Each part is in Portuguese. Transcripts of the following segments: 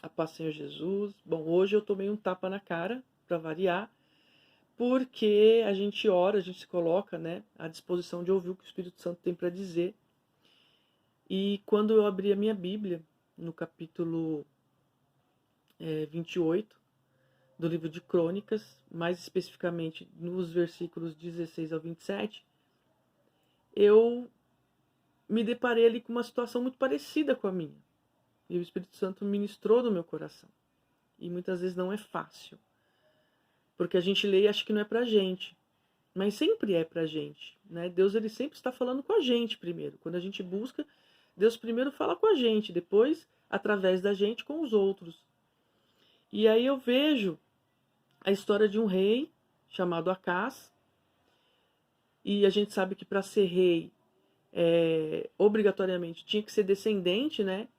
A paz, Senhor Jesus. Bom, hoje eu tomei um tapa na cara, para variar, porque a gente ora, a gente se coloca, né, à disposição de ouvir o que o Espírito Santo tem para dizer. E quando eu abri a minha Bíblia, no capítulo 28 do livro de Crônicas, mais especificamente nos versículos 16 ao 27, eu me deparei ali com uma situação muito parecida com a minha. E o Espírito Santo ministrou no meu coração. E muitas vezes não é fácil. Porque a gente lê e acha que não é pra gente. Mas sempre é pra gente, né? Deus, ele sempre está falando com a gente primeiro. Quando a gente busca, Deus primeiro fala com a gente, depois, através da gente, com os outros. E aí eu vejo a história de um rei chamado Acás. E a gente sabe que para ser rei, obrigatoriamente, tinha que ser descendente, né?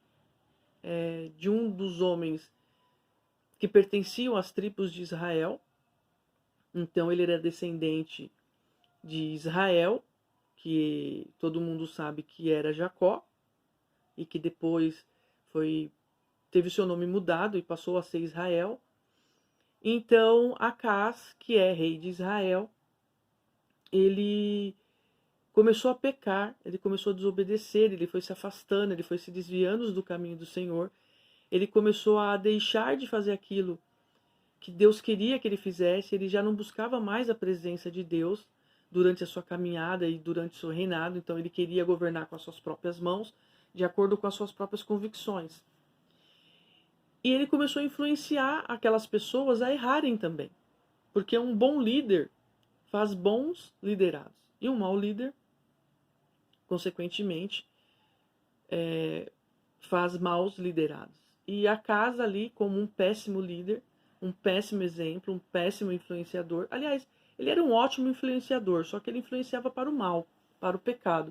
De um dos homens que pertenciam às tribos de Israel. Então ele era descendente de Israel, que todo mundo sabe que era Jacó, e que depois teve seu nome mudado e passou a ser Israel. Então Acás, que é rei de Israel, ele começou a pecar, ele começou a desobedecer, ele foi se afastando, ele foi se desviando do caminho do Senhor, ele começou a deixar de fazer aquilo que Deus queria que ele fizesse, ele já não buscava mais a presença de Deus durante a sua caminhada e durante o seu reinado, então ele queria governar com as suas próprias mãos, de acordo com as suas próprias convicções. E ele começou a influenciar aquelas pessoas a errarem também, porque um bom líder faz bons liderados, e um mau líder, consequentemente, faz maus liderados. E a casa ali, como um péssimo líder, um péssimo exemplo, um péssimo influenciador. Aliás, ele era um ótimo influenciador, só que ele influenciava para o mal, para o pecado.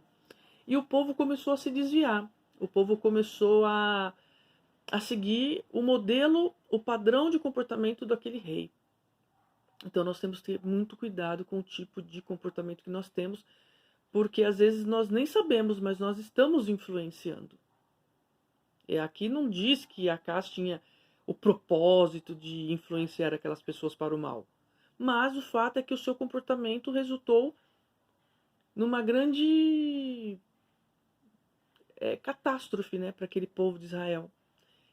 E o povo começou a se desviar. O povo começou a seguir o modelo, o padrão de comportamento daquele rei. Então nós temos que ter muito cuidado com o tipo de comportamento que nós temos, porque às vezes nós nem sabemos, mas nós estamos influenciando. Aqui não diz que Acás tinha o propósito de influenciar aquelas pessoas para o mal. Mas o fato é que o seu comportamento resultou numa grande catástrofe, né, para aquele povo de Israel.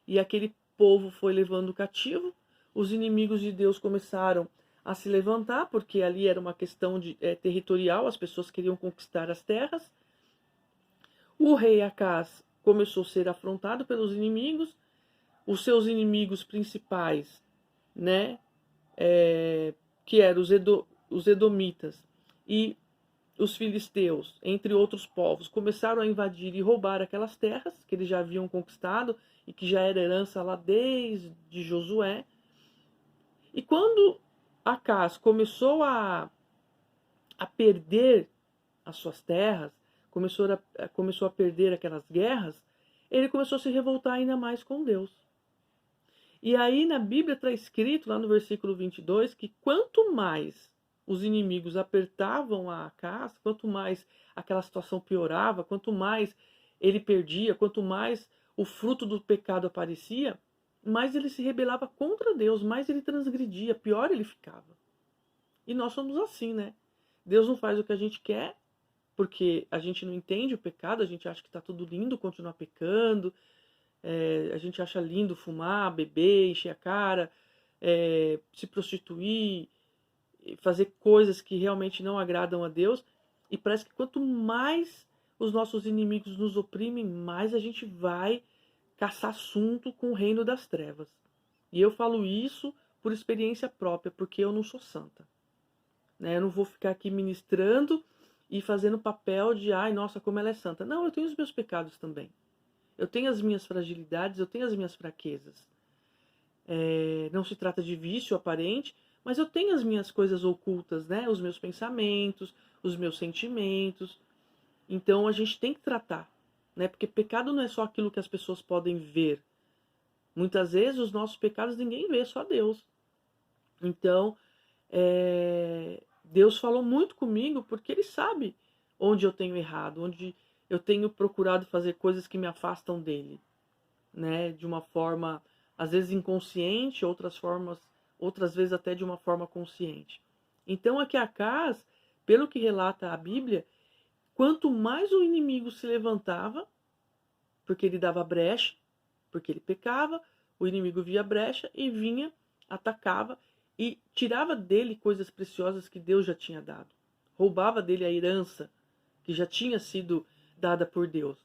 E aquele povo foi levando cativo, os inimigos de Deus começaram a se levantar, porque ali era uma questão territorial, as pessoas queriam conquistar as terras. O rei Acás começou a ser afrontado pelos inimigos, os seus inimigos principais, né, que eram os edomitas e os filisteus, entre outros povos, começaram a invadir e roubar aquelas terras que eles já haviam conquistado e que já era herança lá desde Josué. E quando Acás começou a perder as suas terras, começou a perder aquelas guerras, ele começou a se revoltar ainda mais com Deus. E aí na Bíblia está escrito, lá no versículo 22, que quanto mais os inimigos apertavam a Acás, quanto mais aquela situação piorava, quanto mais ele perdia, quanto mais o fruto do pecado aparecia, mais ele se rebelava contra Deus, mais ele transgredia, pior ele ficava. E nós somos assim, né? Deus não faz o que a gente quer, porque a gente não entende o pecado, a gente acha que está tudo lindo continuar pecando, a gente acha lindo fumar, beber, encher a cara, se prostituir, fazer coisas que realmente não agradam a Deus. E parece que quanto mais os nossos inimigos nos oprimem, mais a gente vai caçar assunto com o reino das trevas. E eu falo isso por experiência própria, porque eu não sou santa. Né? Eu não vou ficar aqui ministrando e fazendo papel de, ai, nossa, como ela é santa. Não, eu tenho os meus pecados também. Eu tenho as minhas fragilidades, eu tenho as minhas fraquezas. Não se trata de vício aparente, mas eu tenho as minhas coisas ocultas, né? Os meus pensamentos, os meus sentimentos. Então a gente tem que tratar, né? Porque pecado não é só aquilo que as pessoas podem ver. Muitas vezes os nossos pecados ninguém vê, só Deus. Então, Deus falou muito comigo porque Ele sabe onde eu tenho errado, onde eu tenho procurado fazer coisas que me afastam dele, né? De uma forma às vezes inconsciente, outras vezes até de uma forma consciente. Então aqui Acaz, pelo que relata a Bíblia, quanto mais o inimigo se levantava, porque ele dava brecha, porque ele pecava, o inimigo via brecha e vinha, atacava e tirava dele coisas preciosas que Deus já tinha dado. Roubava dele a herança que já tinha sido dada por Deus.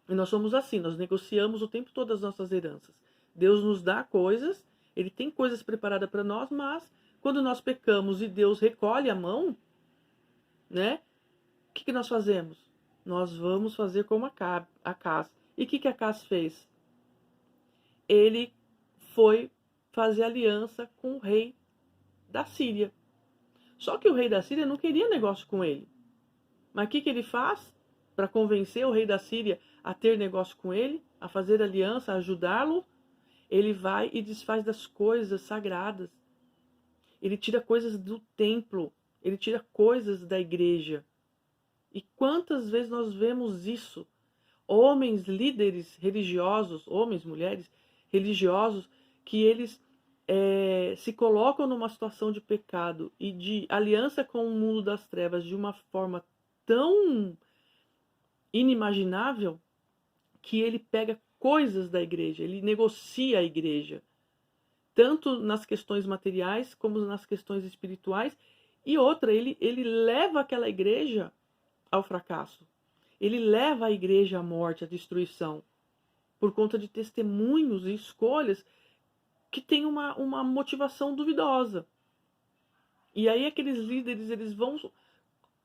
E nós somos assim, nós negociamos o tempo todo as nossas heranças. Deus nos dá coisas, ele tem coisas preparadas para nós, mas quando nós pecamos e Deus recolhe a mão, né? O que nós fazemos? Nós vamos fazer como Acaz. E o que Acaz fez? Ele foi fazer aliança com o rei da Síria. Só que o rei da Síria não queria negócio com ele. Mas o que ele faz para convencer o rei da Síria a ter negócio com ele, a fazer aliança, a ajudá-lo? Ele vai e desfaz das coisas sagradas. Ele tira coisas do templo, ele tira coisas da igreja. E quantas vezes nós vemos isso? Homens, líderes religiosos, homens, mulheres religiosos, que eles se colocam numa situação de pecado e de aliança com o mundo das trevas de uma forma tão inimaginável que ele pega coisas da igreja, ele negocia a igreja, tanto nas questões materiais como nas questões espirituais. E outra, ele leva aquela igreja ao fracasso. Ele leva a igreja à morte, à destruição, por conta de testemunhos e escolhas que têm uma motivação duvidosa. E aí aqueles líderes, eles vão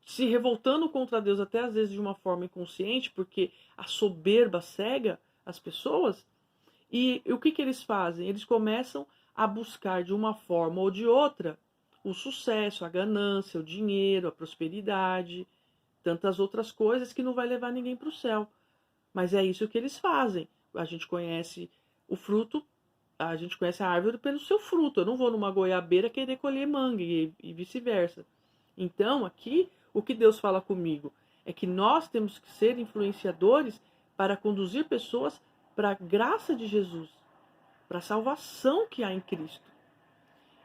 se revoltando contra Deus, até às vezes de uma forma inconsciente, porque a soberba cega as pessoas. E o que eles fazem? Eles começam a buscar de uma forma ou de outra o sucesso, a ganância, o dinheiro, a prosperidade, tantas outras coisas que não vai levar ninguém para o céu. Mas é isso que eles fazem. A gente conhece o fruto, a gente conhece a árvore pelo seu fruto. Eu não vou numa goiabeira querer colher manga e vice-versa. Então, aqui, o que Deus fala comigo é que nós temos que ser influenciadores para conduzir pessoas para a graça de Jesus, para a salvação que há em Cristo.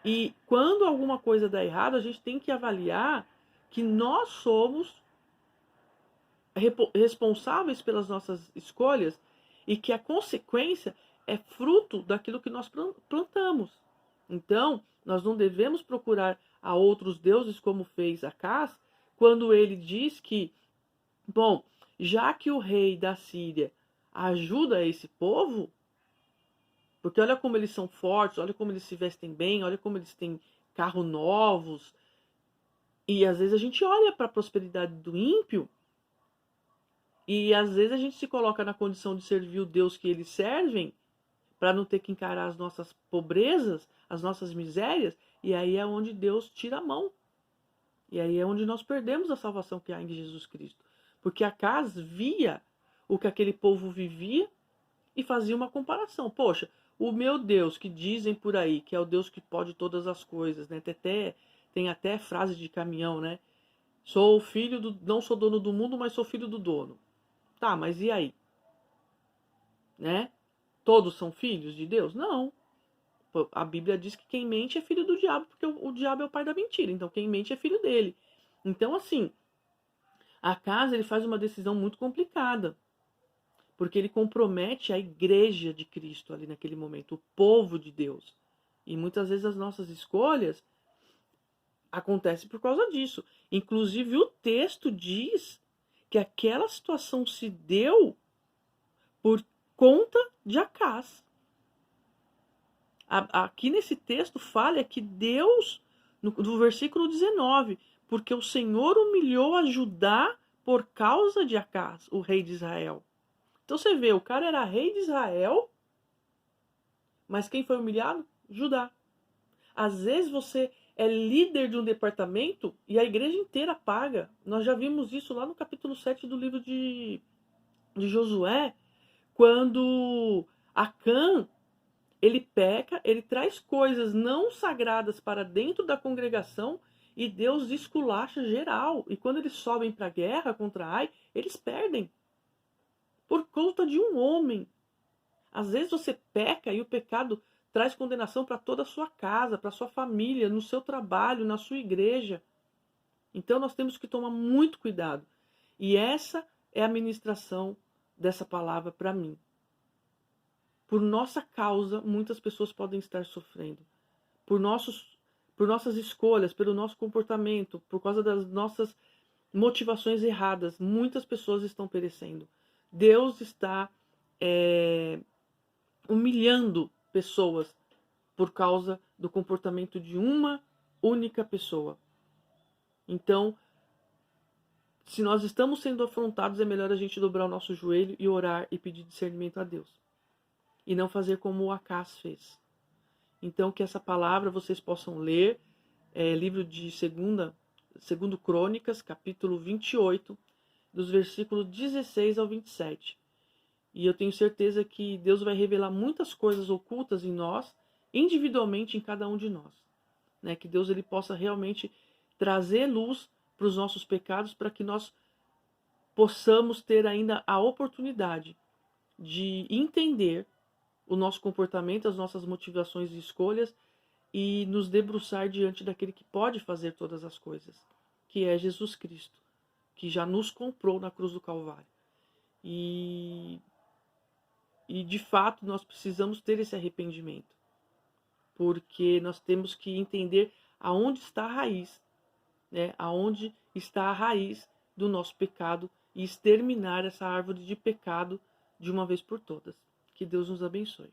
E quando alguma coisa dá errado, a gente tem que avaliar que nós somos responsáveis pelas nossas escolhas e que a consequência é fruto daquilo que nós plantamos. Então, nós não devemos procurar a outros deuses como fez Acaz, quando ele diz que, bom, já que o rei da Síria ajuda esse povo, porque olha como eles são fortes, olha como eles se vestem bem, olha como eles têm carros novos, e às vezes a gente olha para a prosperidade do ímpio e às vezes a gente se coloca na condição de servir o Deus que eles servem, para não ter que encarar as nossas pobrezas, as nossas misérias, e aí é onde Deus tira a mão. E aí é onde nós perdemos a salvação que há em Jesus Cristo. Porque Acaz via o que aquele povo vivia e fazia uma comparação. Poxa, o meu Deus, que dizem por aí, que é o Deus que pode todas as coisas, né? Tem até frase de caminhão, né? Sou filho do... Não sou dono do mundo, mas sou filho do dono. Tá, mas e aí? Né? Todos são filhos de Deus? Não. A Bíblia diz que quem mente é filho do diabo, porque o diabo é o pai da mentira. Então quem mente é filho dele. Então assim, Acaz, ele faz uma decisão muito complicada, porque ele compromete a igreja de Cristo ali naquele momento, o povo de Deus. E muitas vezes as nossas escolhas acontecem por causa disso. Inclusive o texto diz que aquela situação se deu por conta de Acaz. Aqui nesse texto fala que Deus, no versículo 19, porque o Senhor humilhou a Judá por causa de Acaz, o rei de Israel. Então você vê, o cara era rei de Israel, mas quem foi humilhado? Judá. Às vezes você é líder de um departamento e a igreja inteira paga. Nós já vimos isso lá no capítulo 7 do livro de Josué, quando Acã, ele peca, ele traz coisas não sagradas para dentro da congregação e Deus esculacha geral. E quando eles sobem para a guerra contra Ai, eles perdem. Por conta de um homem. Às vezes você peca e o pecado traz condenação para toda a sua casa, para sua família, no seu trabalho, na sua igreja. Então nós temos que tomar muito cuidado. E essa é a ministração dessa palavra para mim. Por nossa causa, muitas pessoas podem estar sofrendo. Por nossas escolhas, pelo nosso comportamento, por causa das nossas motivações erradas, muitas pessoas estão perecendo. Deus está humilhando pessoas por causa do comportamento de uma única pessoa. Então, se nós estamos sendo afrontados, é melhor a gente dobrar o nosso joelho e orar e pedir discernimento a Deus. E não fazer como o Acás fez. Então, que essa palavra vocês possam ler, livro de 2 Crônicas, capítulo 28, dos versículos 16 ao 27. E eu tenho certeza que Deus vai revelar muitas coisas ocultas em nós, individualmente em cada um de nós. Né? Que Deus ele possa realmente trazer luz para os nossos pecados, para que nós possamos ter ainda a oportunidade de entender o nosso comportamento, as nossas motivações e escolhas e nos debruçar diante daquele que pode fazer todas as coisas, que é Jesus Cristo, que já nos comprou na cruz do Calvário. E de fato nós precisamos ter esse arrependimento, porque nós temos que entender aonde está a raiz, né? Aonde está a raiz do nosso pecado e exterminar essa árvore de pecado de uma vez por todas. Que Deus nos abençoe.